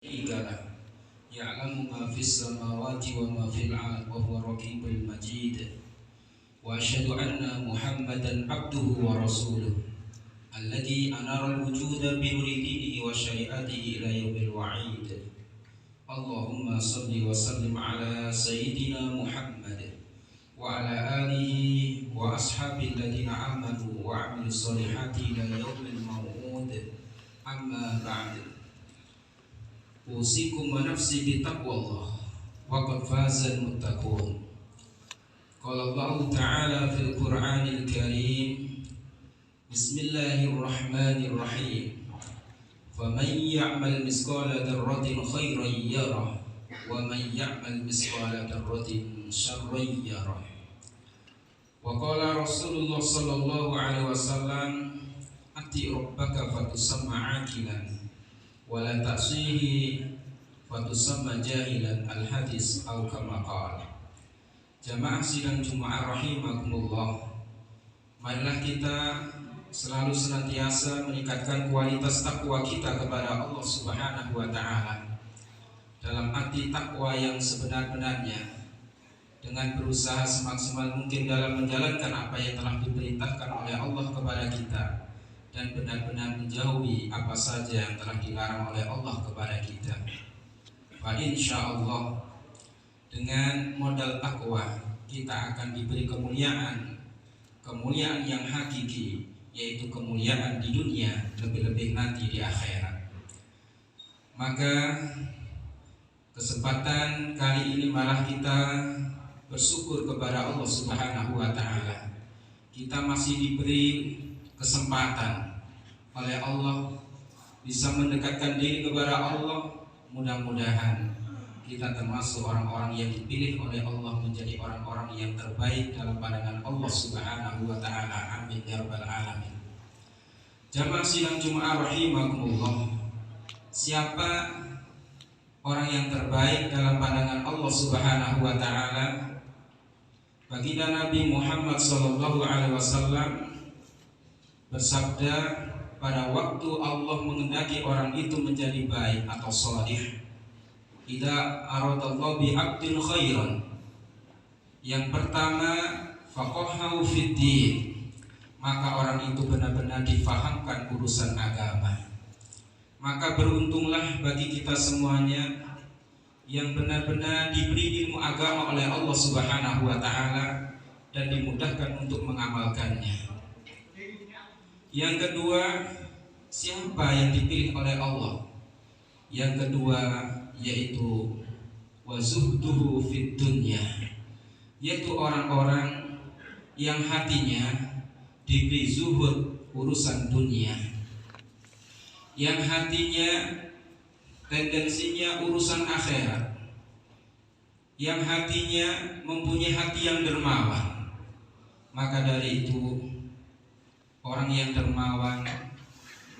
له يعلم ما في السماوات وما في الأرض وهو الرقيب المجيد وأشهد أن محمدا عبده ورسوله الذي أنار الوجود بنور دينه وشريعته إلى يوم الوعيد اللهم صل وسلم على سيدنا محمد وعلى آله وأصحابه الذين آمنوا وعملوا الصالحات إلى يوم الموعود أما بعد أوصيكم ونفسي بتقوى الله وقد فاز المتقون قال الله تعالى في القرآن الكريم بسم الله الرحمن الرحيم فمن يعمل مثقال ذرة خيرا يره ومن يعمل مثقال ذرة شرا يره وقال رسول الله صلى الله عليه وسلم أطع ربك فتسمى عاقلا ولا تعصيه فتسمى جاهلا الحديث أو كما قال. Jamaah sidang Jumat rahimakumullah, marilah kita selalu senantiasa meningkatkan kualitas takwa kita kepada Allah Subhanahu wa taala dalam arti takwa yang sebenar-benarnya, dengan berusaha semaksimal mungkin dalam menjalankan apa yang telah diperintahkan oleh Allah kepada kita dan benar-benar menjauhi apa saja yang telah dilarang oleh Allah kepada kita. Fa insyaallah dengan modal takwa kita akan diberi kemuliaan yang hakiki, yaitu kemuliaan di dunia, lebih-lebih nanti di akhirat. Maka kesempatan kali ini malah kita bersyukur kepada Allah Subhanahu wa taala. Kita masih diberi kesempatan oleh Allah bisa mendekatkan diri kepada Allah. Mudah-mudahan kita termasuk orang-orang yang dipilih oleh Allah menjadi orang-orang yang terbaik dalam pandangan Allah Subhanahu wa taala. Amin ya rabbal alamin. Jamaah sidang Jumat rahimakumullah, siapa orang yang terbaik dalam pandangan Allah Subhanahu wa taala? Baginda Nabi Muhammad sallallahu alaihi wasallam bersabda, pada waktu Allah mengendaki orang itu menjadi baik atau salih, idza aradallahu bi 'abdin khairan, yang pertama faqahahu fid din, maka orang itu benar-benar difahamkan urusan agama. Maka beruntunglah bagi kita semuanya yang benar-benar diberi ilmu agama oleh Allah Subhanahu wa taala dan dimudahkan untuk mengamalkannya. Yang kedua, siapa yang dipilih oleh Allah? Yang kedua yaitu wazuhduhu fid dunya, yaitu orang-orang yang hatinya diberi zuhud urusan dunia, yang hatinya tendensinya urusan akhirat, yang hatinya mempunyai hati yang dermawan. Maka dari itu orang yang dermawan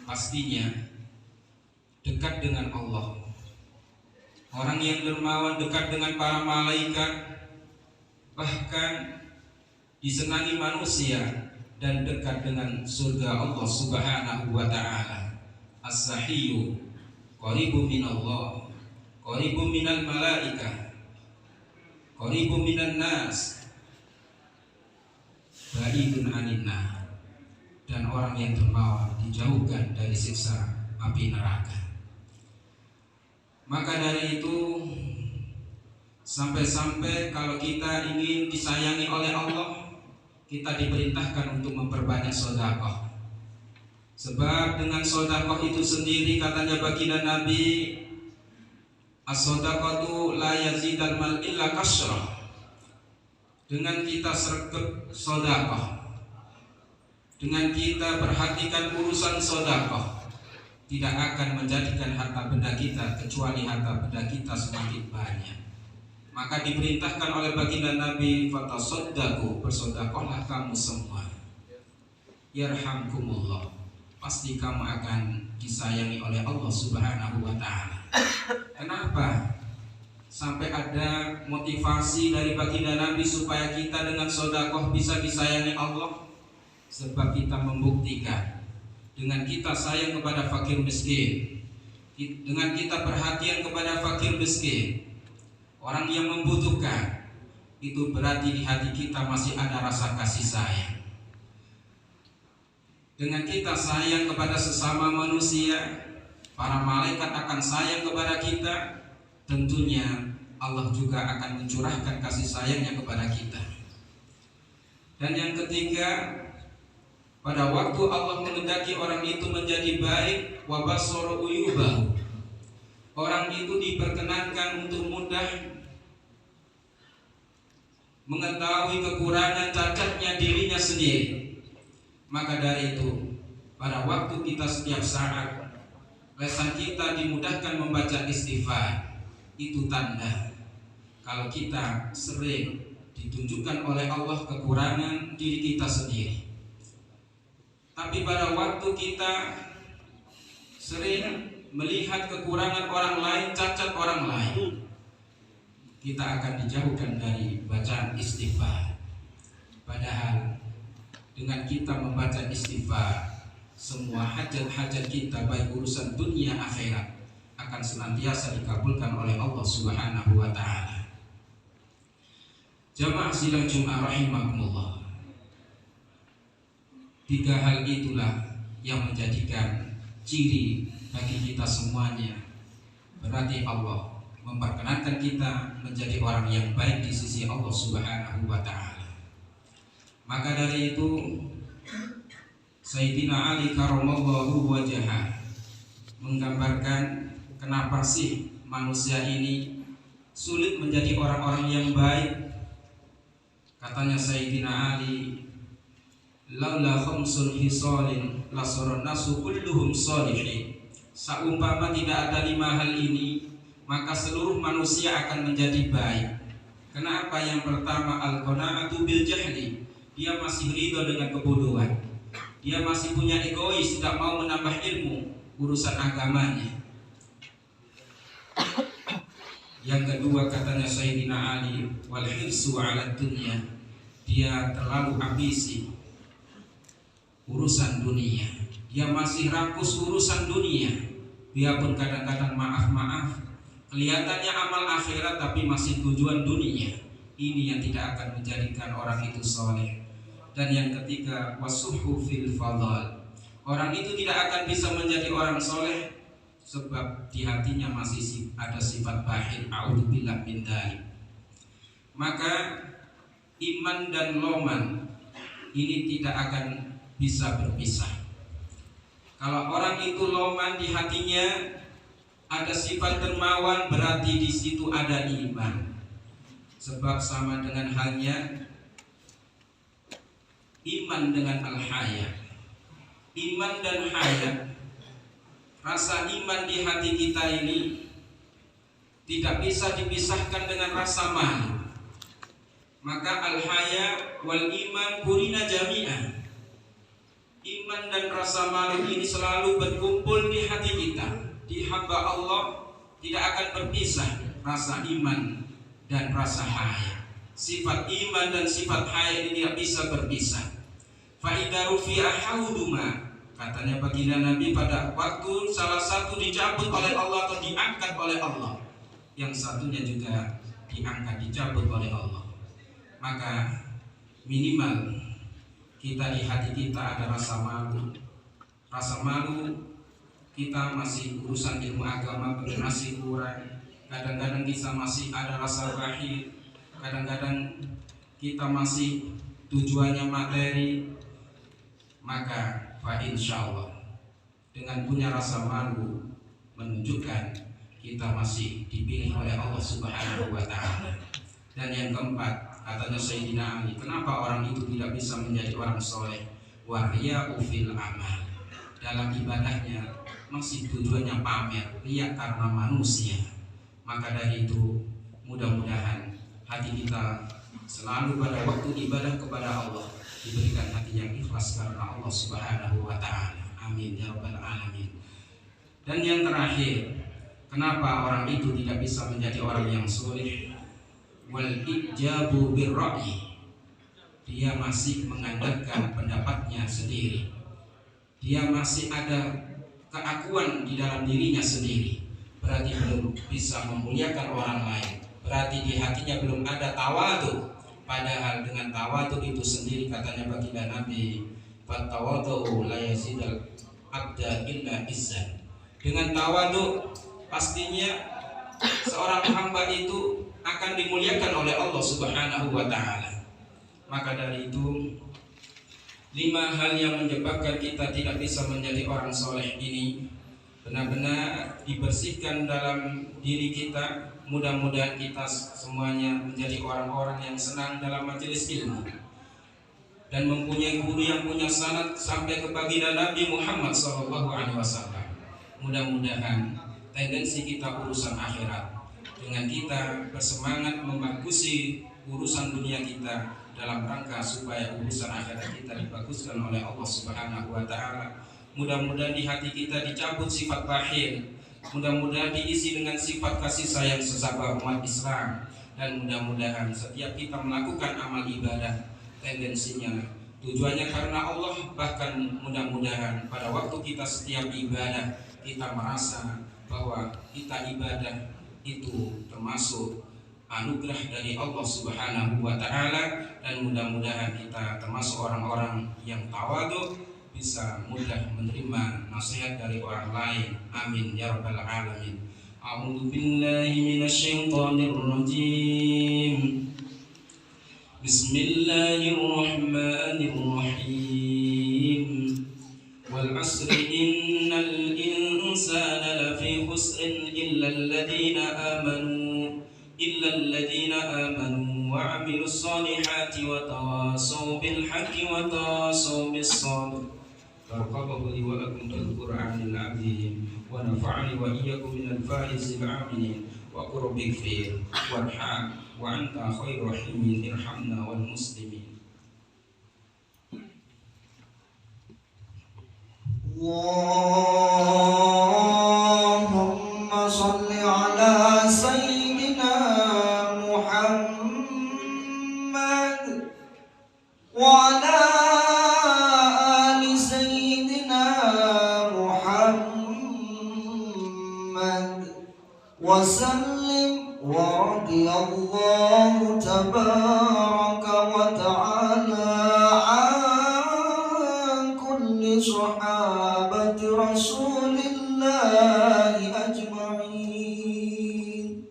pastinya dekat dengan Allah. Orang yang dermawan dekat dengan para malaikat, bahkan disenangi manusia dan dekat dengan surga Allah Subhanahu wa taala. As-sahiyyu qaribu minallah, qaribu minal malaikah, qaribu minan nas, ba'idun anin nar. Dan orang yang dermawan dijauhkan dari siksa api neraka. Maka dari itu, sampai-sampai kalau kita ingin disayangi oleh Allah, kita diperintahkan untuk memperbanyak sedekah. Sebab dengan sedekah itu sendiri, katanya baginda Nabi, as-sadaqatu la yazidal mal illa kasrah. Dengan kita sergap sedekah, dengan kita perhatikan urusan sedekah, tidak akan menjadikan harta benda kita kecuali harta benda kita semakin banyak. Maka diperintahkan oleh baginda Nabi, fatasaddaqu, bersedekahlah kamu semua, yarhamkumullah, pasti kamu akan disayangi oleh Allah Subhanahu wa taala. Kenapa sampai ada motivasi dari baginda Nabi supaya kita dengan sedekah bisa disayangi Allah? Sebab kita membuktikan dengan kita sayang kepada fakir miskin, dengan kita perhatian kepada fakir miskin, orang yang membutuhkan, itu berarti di hati kita masih ada rasa kasih sayang. Dengan kita sayang kepada sesama manusia, para malaikat akan sayang kepada kita. Tentunya Allah juga akan mencurahkan kasih sayangnya kepada kita. Dan yang ketiga, pada waktu Allah menghendaki orang itu menjadi baik, wa basara uyubahu, orang itu diperkenankan untuk mudah mengetahui kekurangan cacatnya dirinya sendiri. Maka dari itu, pada waktu kita setiap saat lisan kita dimudahkan membaca istighfar, itu tanda kalau kita sering ditunjukkan oleh Allah kekurangan diri kita sendiri. Tapi pada waktu kita sering melihat kekurangan orang lain, cacat orang lain, kita akan dijauhkan dari bacaan istighfar. Padahal dengan kita membaca istighfar, semua hajat-hajat kita baik urusan dunia akhirat akan senantiasa dikabulkan oleh Allah Subhanahu wa ta'ala. Jamaah sidang Jumat rahimakumullah, 3 hal itulah yang menjadikan ciri bagi kita semuanya. Berarti Allah memperkenankan kita menjadi orang yang baik di sisi Allah Subhanahu wa ta'ala. Maka dari itu Sayyidina Ali karamallahu wajhah menggambarkan kenapa sih manusia ini sulit menjadi orang-orang yang baik. Katanya Sayyidina Ali, laula khamsun hisalin lasaran nasu kulluhum salihin. Seumpama tidak ada 5 hal ini, maka seluruh manusia akan menjadi baik. Kenapa? Yang pertama, al-qanaatu bil jahli, dia masih ridho dengan kebodohan. Dia masih punya egois, tidak mau menambah ilmu urusan agamanya. Yang kedua, katanya Sayyidina Ali, wal hirsu 'ala dunya, dia terlalu ambisi urusan dunia. Dia masih rakus urusan dunia. Biarpun kadang-kadang maaf kelihatannya amal akhirat, tapi masih tujuan dunia. Ini yang tidak akan menjadikan orang itu soleh. Dan yang ketiga, wasuhu fil fadal, orang itu tidak akan bisa menjadi orang soleh sebab di hatinya masih ada sifat bakhil. A'udzubillah min dzalik. Maka iman dan loman ini tidak akan bisa berpisah. Kalau orang itu loman, di hatinya ada sifat dermawan, berarti di situ ada iman. Sebab sama dengan halnya iman dengan al-haya. Iman dan haya, rasa iman di hati kita ini tidak bisa dipisahkan dengan rasa malu. Maka al-haya wal iman kurina jami'an. Iman dan rasa malu ini selalu berkumpul di hati kita. Di hamba Allah tidak akan berpisah rasa iman dan rasa haya. Sifat iman dan sifat haya ini tidak bisa berpisah. Fa idza rufi'a hauduma, katanya baginda Nabi, pada waktu salah satu dicabut oleh Allah atau diangkat oleh Allah, yang satunya juga diangkat, dicabut oleh Allah. Maka minimal kita di hati kita ada rasa malu. Rasa malu kita masih urusan ilmu agama masih kurang. Kadang-kadang kita masih ada rasa bakhil. Kadang-kadang kita masih tujuannya materi. Maka fa insyaallah dengan punya rasa malu menunjukkan kita masih dipilih oleh Allah Subhanahu wa ta'ala. Dan yang keempat, katanya Sayyidina Ali, kenapa orang itu tidak bisa menjadi orang soleh? Wariya'u fil amal, dalam ibadahnya masih tujuannya pamer, riya karena manusia. Maka dari itu mudah-mudahan hati kita selalu pada waktu ibadah kepada Allah diberikan hati yang ikhlas karena Allah Subhanahu wa ta'ala. Amin ya rabbal alamin. Dan yang terakhir, kenapa orang itu tidak bisa menjadi orang yang soleh? Wal ijabu birra'i, dia masih mengandalkan pendapatnya sendiri. Dia masih ada keakuan di dalam dirinya sendiri, berarti belum bisa memuliakan orang lain, berarti di hatinya belum ada tawadhu. Padahal dengan tawadhu itu sendiri, katanya baginda Nabi, "Fattawadhu la yazidul abda illa izzan." Dengan tawadhu pastinya seorang hamba itu akan dimuliakan oleh Allah Subhanahu wa taala. Maka dari itu, 5 hal yang menyebabkan kita tidak bisa menjadi orang soleh ini benar-benar dibersihkan dalam diri kita. Mudah-mudahan kita semuanya menjadi orang-orang yang senang dalam majelis ilmu dan mempunyai guru yang punya sanad sampai ke baginda Nabi Muhammad SAW. Mudah-mudahan tendensi kita urusan akhirat dengan kita bersemangat membagusi urusan dunia kita dalam rangka supaya urusan akhirat kita dibaguskan oleh Allah Subhanahu wa taala. Mudah-mudahan di hati kita dicabut sifat bakhil, mudah-mudahan diisi dengan sifat kasih sayang sesama umat Islam, dan mudah-mudahan setiap kita melakukan amal ibadah tendensinya tujuannya karena Allah. Bahkan mudah-mudahan pada waktu kita setiap ibadah kita merasa bahwa kita ibadah itu termasuk anugerah dari Allah Subhanahu wa taala, dan mudah-mudahan kita termasuk orang-orang yang tawadhu, bisa mudah menerima nasihat dari orang lain. Amin ya rabbal alamin. A'udzu billahi minasyaitonir rajim. Bismillahirrahmanirrahim. Wal 'asri innal insana lafi khusrin illa alladhina amanu wa 'amilus solihati wa tawasaw bil haqqi wa tawasaw bis sabr. Barakallahu li wa lakum fil Qur'anil 'azim wa nafa'ani wa iyyakum minal faizil 'aminin wa qur bighfir warham wa anta khairur rahimin irhamna wal muslimin. Allahumma shalli ala sayyidina Muhammad wa ala ali sayyidina Muhammad wa sallim wa radiyallahu tabaraka wa ta'ala an kulli sahabati rasulillahi ajma'in.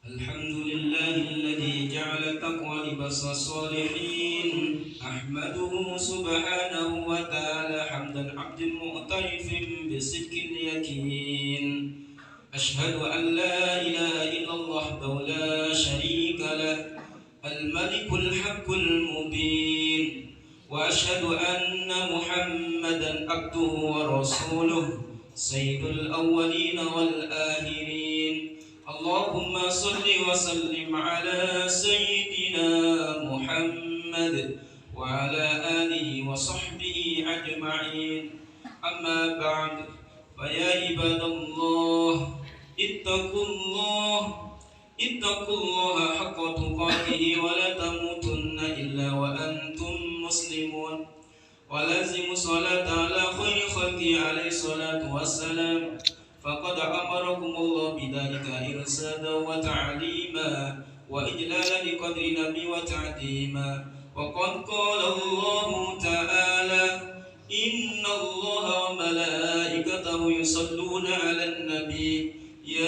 Alhamdulillahilladzi ja'ala taqwa libasa sholihin. Ahmaduhu subhanahu wa ta'ala hamdan 'abdin mu'tarifin bisidqil yakin. Ashhadu an la ilaha illallah wa la syarika lah, al-malikul haqqul mubin. Wa ashhadu anna Muhammadan abduhu wa rasuluh, sayyidul awwalin wal akhirin. Allahumma salli wa sallim ala sayyidina Muhammad wa ala alihi wa sahbihi ajma'in. Amma ba'd, fa ya ibadallah ittaqullaha haqqa tuqatih wa la tamutunna illa wa antum muslimun. Wa lazimu salata ala khairi khalqi alaihi salatu wassalam. Faqad amarakumullah bidzalika irsada wa ta'lima wa ijlala liqadri nabi wa ta'dima. Wa qad qala Allah ta'ala, inna Allaha wa malaikatahu yusalluna 'alan nabi ya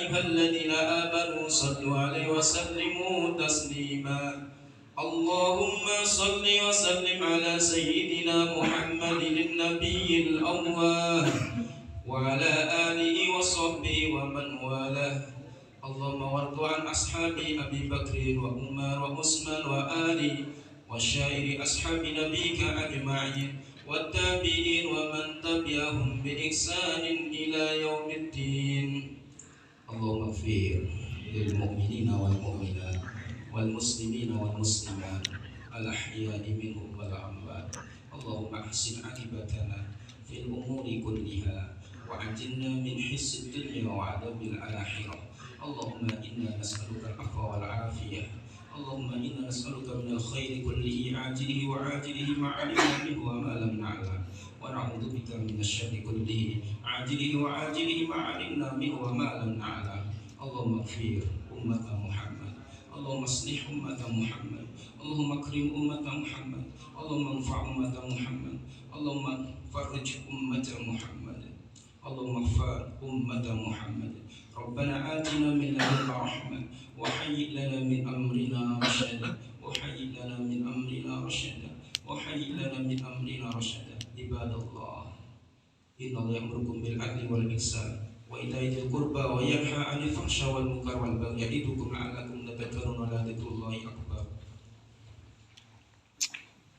ayyuhalladzina amanu sallu 'alaihi wa sallimu taslima. Allahumma salli wa sallim ala sayyidina Muhammadin nabiyil awwal wa ala alihi wa sahbihi wa man walah. Allahumma warḍu an ashabi Abi Bakr wa Umar wa Utsman wa Ali wa syairi ashabi nabika ajma'in wa tabi'in wa man tabi'ahum bi ihsanin ila yaumiddin. Allahumma ighfir lil mu'minina wal mu'minat wal muslimina wal muslimat al ahya'i minhum wal amwat. Allahumma ahsin 'aqibatana fil umuri kulliha wa ajilna min hissid dunya wa adabil akhirah. اللهم إنا نسألك العفو والعافية. اللهم إنا نسألك من الخير كله عاجله وعاجله ما علمنا منه وما لم نعلم، ونعوذ بك من الشر كله عاجله وعاجله ما علمنا منه وما لم نعلم. اللهم اغفر أمة محمد، اللهم اصلح أمة محمد، اللهم اكرم أمة محمد، اللهم انفع أمة محمد، اللهم فرج أمة محمد، اللهم اغفر أمة محمد. ربنا آتنا من لدنك رحمة وهيئ لنا من أمرنا رشدا، وهيئ لنا من أمرنا رشدا، وهيئ لنا من أمرنا رشدا. عباد الله، إن الله يأمركم بالعدل والإحسان وإيتاء ذي القربى وينهى عن الفحشاء والمنكر والبغي يعظكم لعلكم تذكرون. ولذكر الله أكبر.